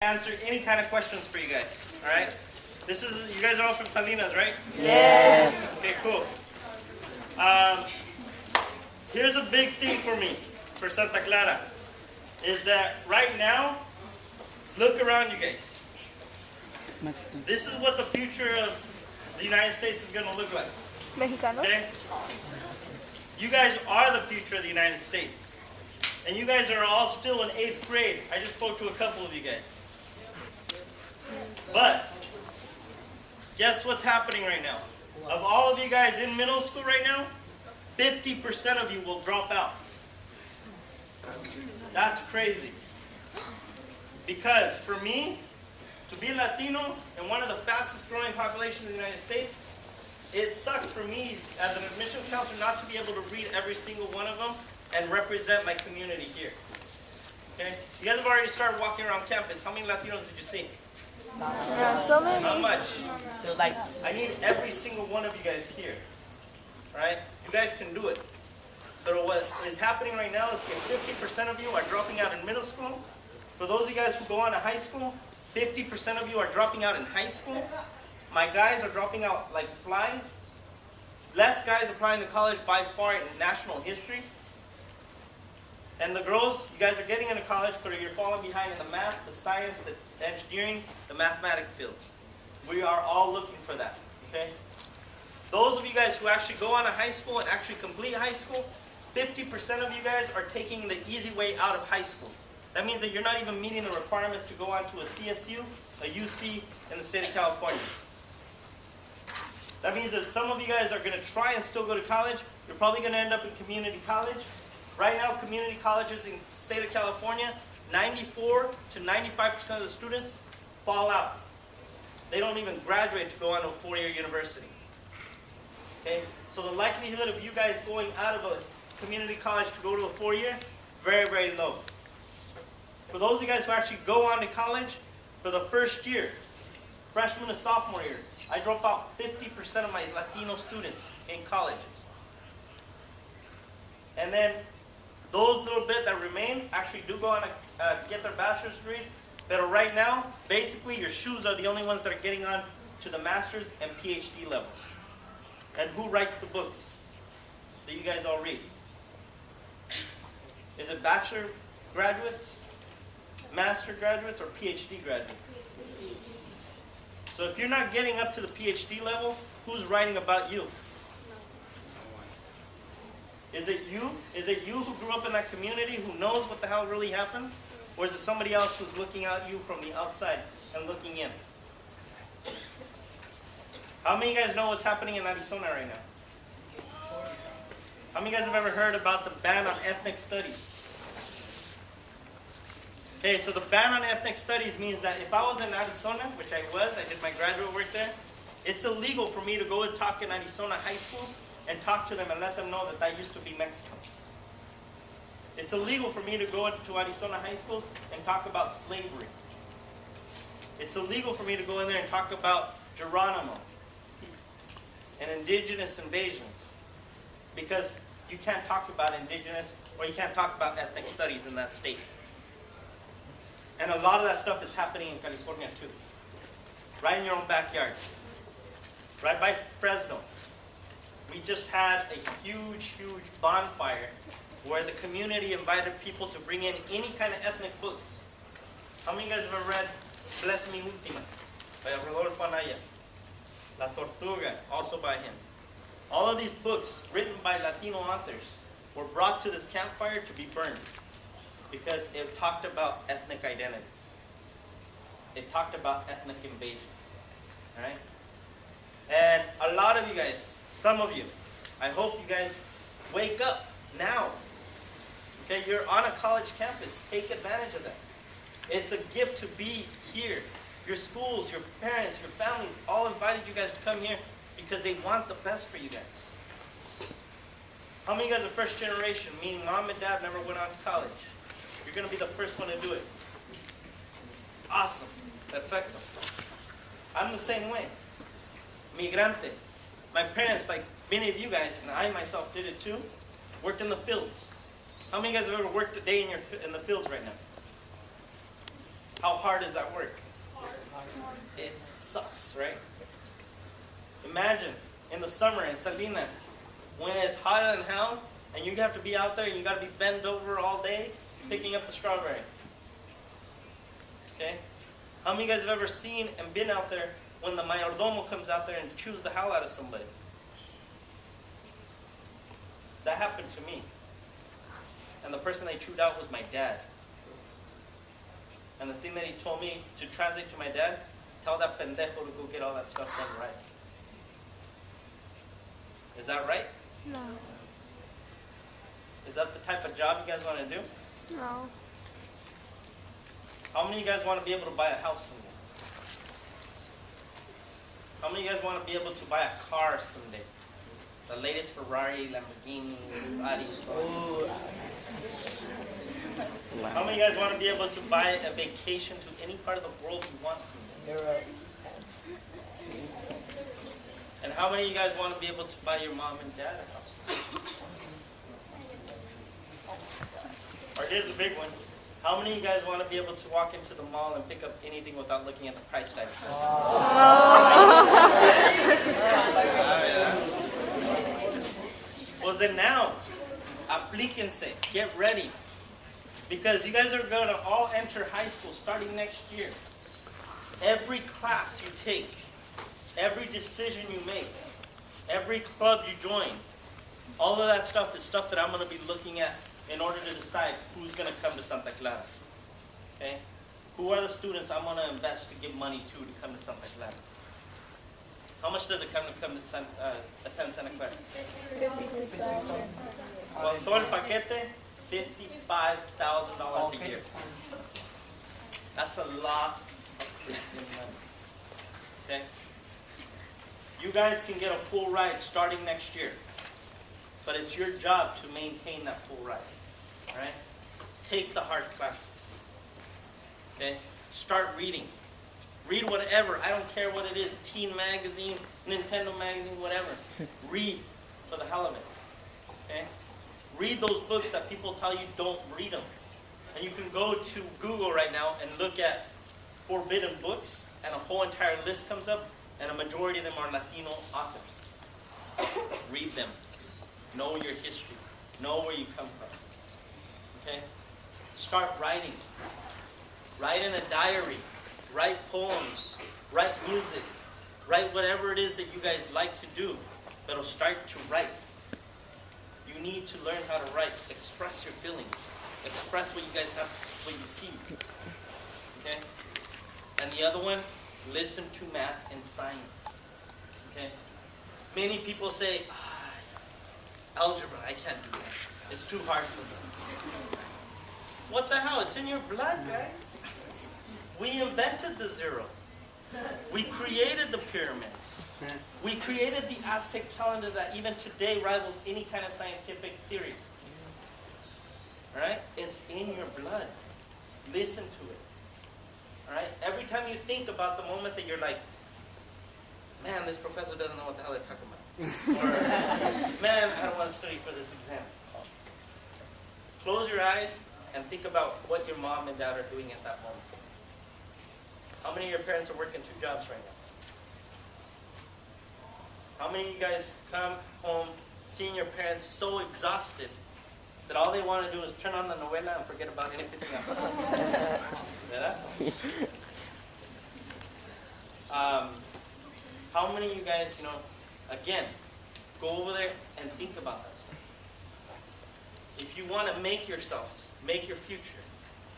answer any kind of questions for you guys. All right. This is, you guys are all from Salinas, right? Yes. Okay, cool. Here's a big thing for me, for Santa Clara, is that right now, look around you guys. This is what the future of the United States is going to look like. Mexicano. Okay? You guys are the future of the United States. And you guys are all still in 8th grade. I just spoke to a couple of you guys. But, guess what's happening right now? Of all of you guys in middle school right now, 50% of you will drop out. That's crazy. Because for me, to be Latino and one of the fastest growing populations in the United States, it sucks for me as an admissions counselor not to be able to read every single one of them and represent my community here. Okay? You guys have already started walking around campus. How many Latinos did you see? Yeah, so many. How much? Like, I need every single one of you guys here. Right? You guys can do it. But what is happening right now is 50% of you are dropping out in middle school. For those of you guys who go on to high school, 50% of you are dropping out in high school. My guys are dropping out like flies. Less guys applying to college by far in national history. And the girls, you guys are getting into college, but you're falling behind in the math, the science, the engineering, the mathematic fields. We are all looking for that, okay? Those of you guys who actually go on to high school and actually complete high school, 50% of you guys are taking the easy way out of high school. That means that you're not even meeting the requirements to go on to a CSU, a UC in the state of California. That means that some of you guys are going to try and still go to college. You're probably going to end up in community college. Right now, community colleges in the state of California, 94 to 95% of the students fall out. They don't even graduate to go on to a four-year university. Okay? So the likelihood of you guys going out of a community college to go to a four-year, very, very low. For those of you guys who actually go on to college, for the first year, freshman to sophomore year, I drop out 50% of my Latino students in colleges. And then those little bit that remain actually do go on to get their bachelor's degrees. But right now, basically your shoes are the only ones that are getting on to the master's and PhD levels. And who writes the books that you guys all read? Is it bachelor graduates, master graduates, or PhD graduates? So if you're not getting up to the PhD level, who's writing about you? Is it you? Is it you who grew up in that community who knows what the hell really happens? Or is it somebody else who's looking at you from the outside and looking in? How many of you guys know what's happening in Arizona right now? How many of you guys have ever heard about the ban on ethnic studies? Okay, so the ban on ethnic studies means that if I was in Arizona, which I was, I did my graduate work there, it's illegal for me to go and talk in Arizona high schools and talk to them and let them know that I used to be Mexican. It's illegal for me to go into Arizona high schools and talk about slavery. It's illegal for me to go in there and talk about Geronimo and indigenous invasions, because you can't talk about indigenous or you can't talk about ethnic studies in that state. And a lot of that stuff is happening in California too. Right in your own backyards. Right by Fresno. We just had a huge, huge bonfire where the community invited people to bring in any kind of ethnic books. How many of you guys have ever read Bless Mi Última by Rodolfo Anaya? La Tortuga, also by him. All of these books written by Latino authors were brought to this campfire to be burned because it talked about ethnic identity. It talked about ethnic invasion. All right? And a lot of you guys, some of you, I hope you guys wake up now. Okay, you're on a college campus. Take advantage of that. It's a gift to be here. Your schools, your parents, your families all invited you guys to come here because they want the best for you guys. How many of you guys are first generation, meaning mom and dad never went on to college? You're going to be the first one to do it. Awesome. Perfecto. I'm the same way. Migrante. My parents, like many of you guys, and I myself did it too, worked in the fields. How many of you guys have ever worked a day in the fields right now? How hard is that work? It sucks, right? Imagine in the summer in Salinas, when it's hotter than hell, and you have to be out there and you got to be bent over all day picking up the strawberries. Okay? How many of you guys have ever seen and been out there when the mayordomo comes out there and chews the hell out of somebody? That happened to me. And the person they chewed out was my dad. And the thing that he told me to translate to my dad, tell that pendejo to go get all that stuff done right. Is that right? No. Is that the type of job you guys want to do? No. How many of you guys want to be able to buy a house someday? How many of you guys want to be able to buy a car someday? The latest Ferrari, Lamborghini, Audi. How many of you guys want to be able to buy a vacation to any part of the world you want someday? And how many of you guys want to be able to buy your mom and dad a house? Or here's the big one. How many of you guys want to be able to walk into the mall and pick up anything without looking at the price tag first? Well, then now, aplíquense, get ready. Because you guys are going to all enter high school starting next year. Every class you take, every decision you make, every club you join, all of that stuff is stuff that I'm going to be looking at in order to decide who's going to come to Santa Clara. Okay? Who are the students I'm going to invest to give money to come to Santa Clara? How much does it come to attend Santa Clara? 52,000. Con todo el paquete, $55,000 a year. That's a lot of freaking money. Okay? You guys can get a full ride starting next year. But it's your job to maintain that full ride. Alright? Take the hard classes. Okay? Start reading. Read whatever. I don't care what it is. Teen magazine, Nintendo magazine, whatever. Read for the hell of it. Okay? Read those books that people tell you don't read them. And you can go to Google right now and look at forbidden books, and a whole entire list comes up, and a majority of them are Latino authors. Read them. Know your history. Know where you come from. Okay? Start writing. Write in a diary. Write poems. Write music. Write whatever it is that you guys like to do. But start to write. You need to learn how to write. Express your feelings. Express what you guys have, what you see. Okay? And the other one, listen to math and science. Okay? Many people say, algebra, I can't do that. It's too hard for me. What the hell? It's in your blood, guys. We invented the zero. We created the pyramids. We created the Aztec calendar that even today rivals any kind of scientific theory. Alright? It's in your blood. Listen to it. Alright? Every time you think about the moment that you're like, man, this professor doesn't know what the hell they're talking about. Or, man, I don't want to study for this exam. Close your eyes and think about what your mom and dad are doing at that moment. How many of your parents are working 2 jobs right now? How many of you guys come home seeing your parents so exhausted that all they want to do is turn on the novela and forget about anything else? How many of you guys, again, go over there and think about that stuff. If you want to make yourselves, make your future,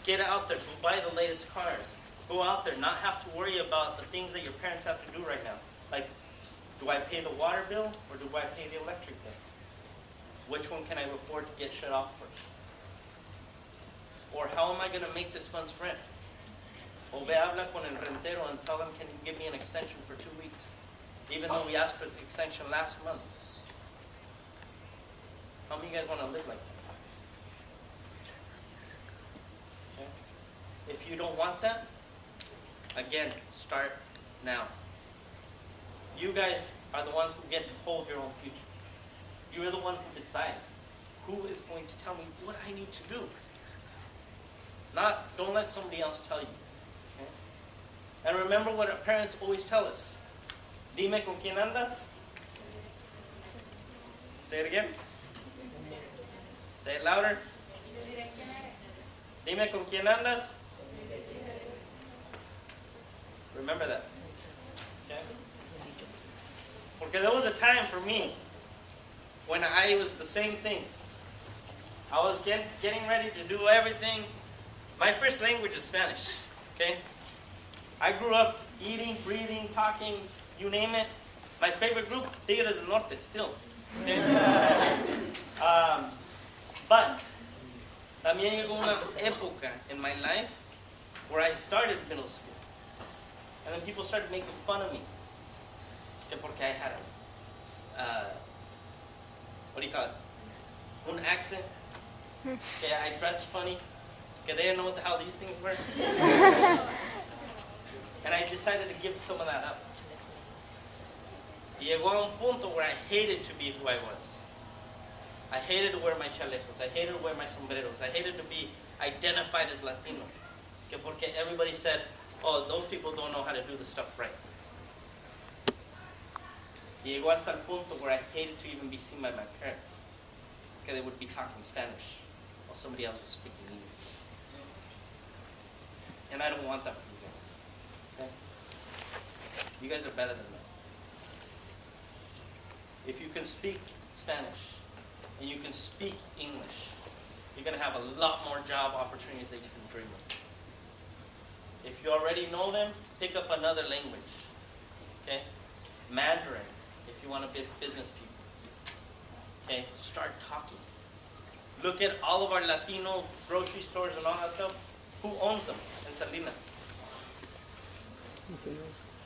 get out there, go buy the latest cars. Go out there, not have to worry about the things that your parents have to do right now. Like, do I pay the water bill or do I pay the electric bill? Which one can I afford to get shut off first? Or how am I going to make this month's rent? O ve habla con el rentero and tell him, can you give me an extension for 2 weeks? Even though we asked for the extension last month. How many of you guys want to live like that? Okay. If you don't want that, again, start now. You guys are the ones who get to hold your own future. You're the one who decides who is going to tell me what I need to do. Don't let somebody else tell you. And remember what our parents always tell us. Dime con quién andas. Say it again. Say it louder. Dime con quién andas. Remember that. Okay? Porque there was a time for me when I was the same thing. I was getting ready to do everything. My first language is Spanish. Okay? I grew up eating, breathing, talking, you name it. My favorite group, Tigres del Norte, still. Okay? But también llegó una época in my life where I started middle school. And then people started making fun of me. Que porque I had what do you call it? Un accent. Que I dressed funny. Que they didn't know what the hell these things were. And I decided to give some of that up. Y llegó a un punto where I hated to be who I was. I hated to wear my chalecos. I hated to wear my sombreros. I hated to be identified as Latino. Que porque everybody said, oh, those people don't know how to do the stuff right. Y llegó hasta el punto where I hated to even be seen by my parents. Because they would be talking Spanish while somebody else was speaking English. And I don't want that for you guys. Okay? You guys are better than that. If you can speak Spanish and you can speak English, you're going to have a lot more job opportunities that you can dream of. If you already know them, pick up another language. Okay? Mandarin, if you want to be business people. Okay? Start talking. Look at all of our Latino grocery stores and all that stuff. Who owns them in Salinas?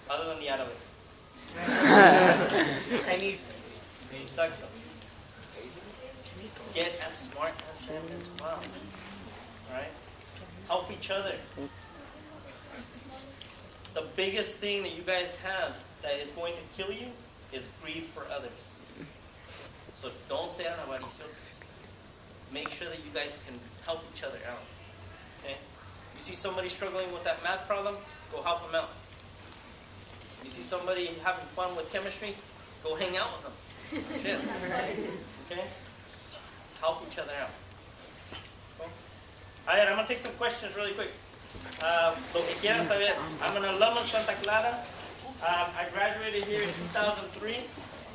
Other than the Árabes. Chinese. Sucks them. Get as smart as them as well. Alright? Help each other. The biggest thing that you guys have that is going to kill you is greed for others. So don't say avariciosos. Make sure that you guys can help each other out. Okay? You see somebody struggling with that math problem, go help them out. You see somebody having fun with chemistry, go hang out with them. Shit. Okay? Help each other out. Okay? Alright, I'm going to take some questions really quick. Lo que quieran saber. I'm an alum of Santa Clara. I graduated here in 2003.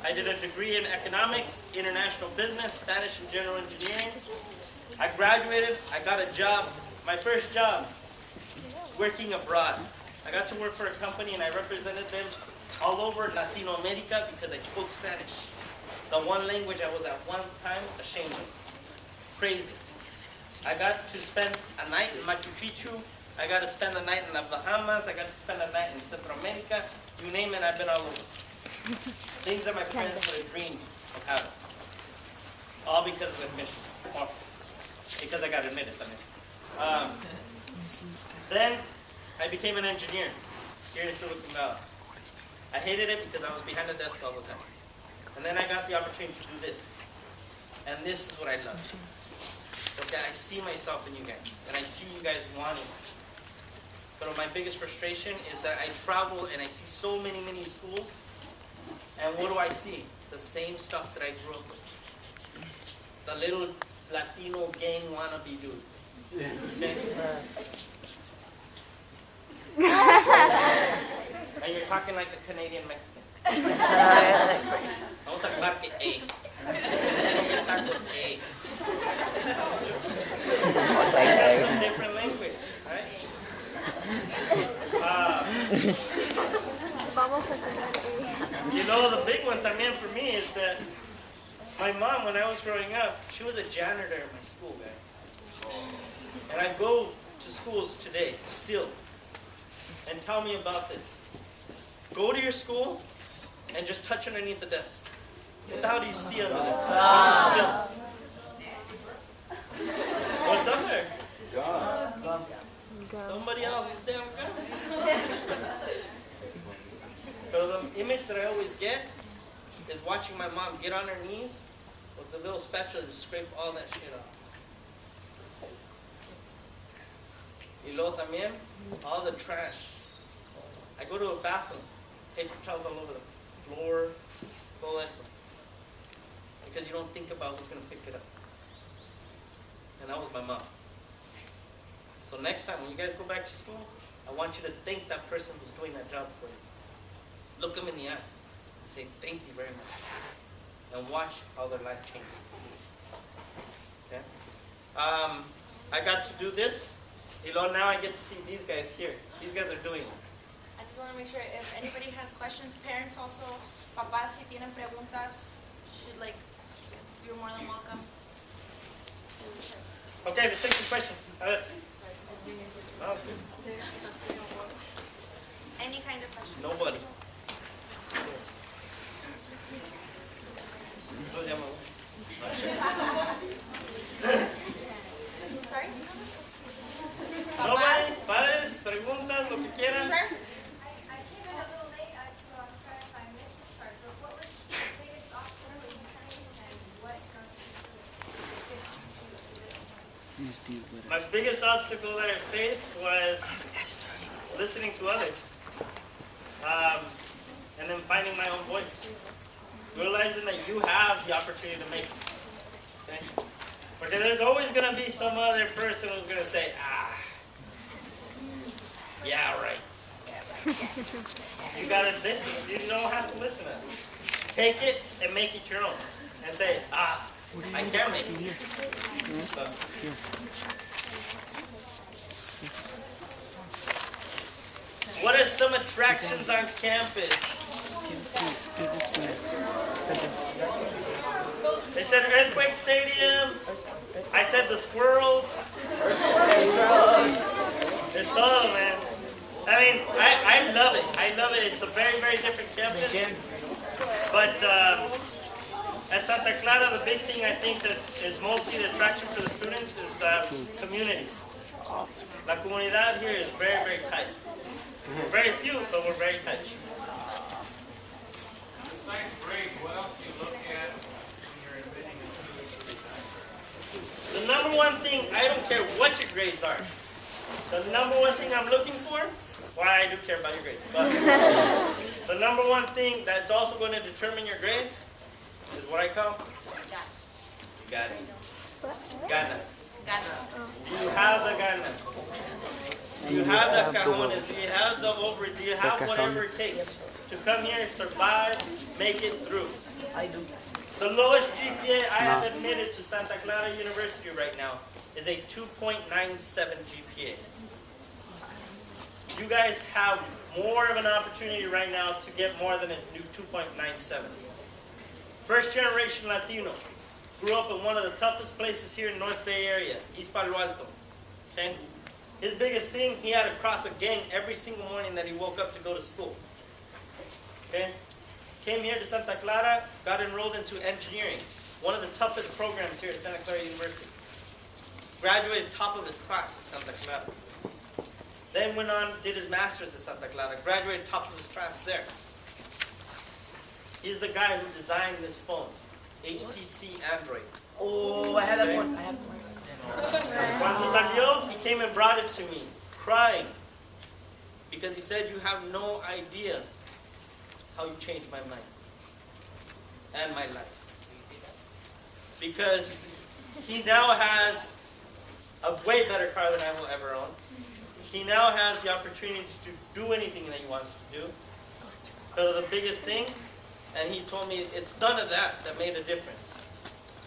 I did a degree in economics, international business, Spanish and general engineering. I graduated, I got a job, my first job, working abroad. I got to work for a company and I represented them all over Latino America because I spoke Spanish. The one language I was at one time ashamed of. Crazy. I got to spend a night in Machu Picchu. I got to spend a night in the Bahamas. I got to spend a night in Central America. You name it, I've been all over. Things that my parents would have dreamed of having. All because of admission. Or because I got admitted. Then I became an engineer here in Silicon Valley. I hated it because I was behind the desk all the time. And then I got the opportunity to do this. And this is what I love. Okay, I see myself in you guys. And I see you guys wanting it. But my biggest frustration is that I travel and I see so many schools. And what do I see? The same stuff that I grew up with. The little Latino gang wannabe dude. Okay? And you're talking like a Canadian Mexican. Vamos a hablar que A. Tacos A. That's a different language, right? You know, the big one también for me is that my mom, when I was growing up, she was a janitor at my school, guys. And I go to schools today, still, and tell me about this. Go to your school and just touch underneath the desk. What the hell do you see under there? Wow. What's up there? God. Somebody else's damn gun. But the image that I always get is watching my mom get on her knees with a little spatula to scrape all that shit off. Y luego también, all the trash I go to a bathroom, paper towels all over the floor, todo eso. Because you don't think about who's going to pick it up. And that was my mom. So next time, when you guys go back to school, I want you to thank that person who's doing that job for you. Look them in the eye and say, thank you very much. And watch how their life changes. Okay? I got to do this. Now I get to see these guys here. These guys are doing it. I just want to make sure if anybody has questions, parents also, papás, si tienen preguntas, should you're more than welcome. Okay, let's take some questions. Oh, good. Any kind of question. Nobody. Sorry? Nobody? Padres, preguntas, lo que quieran. Sure. I came in a little late, so I'm sorry if I missed this part, but what was the biggest obstacle you faced and what got you to this? My biggest obstacle that I faced was listening to others. And then finding my own voice. Realizing that you have the opportunity to make it. Okay? Because there's always going to be some other person who's going to say, yeah, right. You got to listen. You don't have to listen to it. Take it and make it your own. And say, I can make it. So. What are some attractions on campus? They said Earthquake Stadium. I said the squirrels. It's todo, man. I mean, I love it. I love it. It's a very, very different campus. But at Santa Clara, the big thing I think that is mostly the attraction for the students is community. La comunidad here is very, very tight. We're very few, but we're very tight. Besides grades, what else do you look at when you're admitting a student to the semester? The number one thing, I don't care what your grades are. The number one thing I'm looking for, I do care about your grades, but the number one thing that's also going to determine your grades is what I call, you got it. Ganas. You have the ganas. You have the cajones. Do you have the ovary? Do you have whatever it takes to come here, survive, make it through? I do. The lowest GPA I have admitted to Santa Clara University right now is a 2.97 GPA. You guys have more of an opportunity right now to get more than a new 2.97. First generation Latino. Grew up in one of the toughest places here in North Bay area, East Palo Alto. Okay? His biggest thing, he had to cross a gang every single morning that he woke up to go to school. Okay? Came here to Santa Clara, got enrolled into engineering, one of the toughest programs here at Santa Clara University. Graduated top of his class at Santa Clara. Then went on, did his master's at Santa Clara, graduated top of his class there. He's the guy who designed this phone, HTC Android. Oh, I have that one. I have one. Cuando salió, he came and brought it to me, crying, because he said, you have no idea how you changed my mind and my life. Because he now has a way better car than I will ever own. He now has the opportunity to do anything that he wants to do. But the biggest thing, and he told me it's none of that made a difference.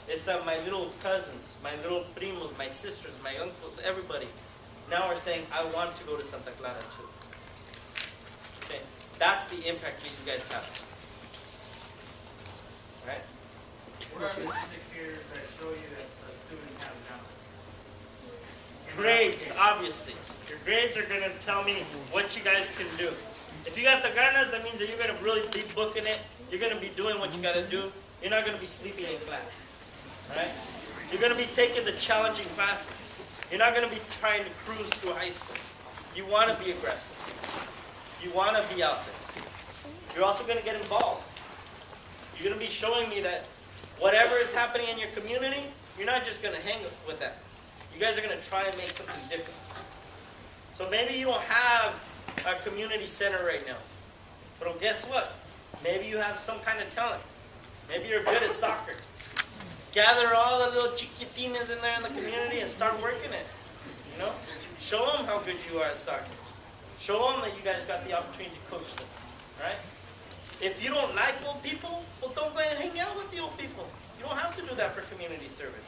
It's that my little cousins, my little primos, my sisters, my uncles, everybody now are saying, I want to go to Santa Clara too. Okay, that's the impact that you guys have. Right? What are the indicators that show you that a student has balance? Grades, obviously. Your grades are going to tell me what you guys can do. If you got the ganas, that means that you're going to really be booking it. You're going to be doing what you got to do. You're not going to be sleeping in class. Right? You're going to be taking the challenging classes. You're not going to be trying to cruise through high school. You want to be aggressive. You want to be out there. You're also going to get involved. You're going to be showing me that whatever is happening in your community, you're not just going to hang with that. You guys are going to try and make something different. So maybe you don't have a community center right now. But guess what? Maybe you have some kind of talent. Maybe you're good at soccer. Gather all the little chiquitines in there in the community and start working it. You know? Show them how good you are at soccer. Show them that you guys got the opportunity to coach them. Right? If you don't like old people, well, don't go and hang out with the old people. You don't have to do that for community service.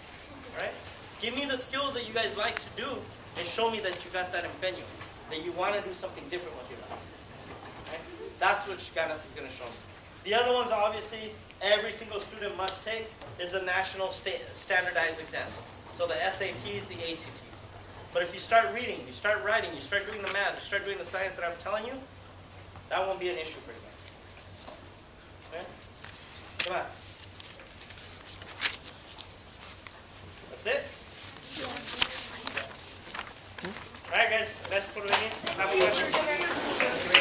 Right? Give me the skills that you guys like to do and show me that you got that empeño, that you want to do something different with your life. Right? That's what Ganas is going to show me. The other ones, obviously, every single student must take is the national standardized exams. So the SATs, the ACTs. But if you start reading, you start writing, you start doing the math, you start doing the science that I'm telling you, that won't be an issue for you. Okay? Come on. That's it? All right, guys. Gracias por venir. Have a good one.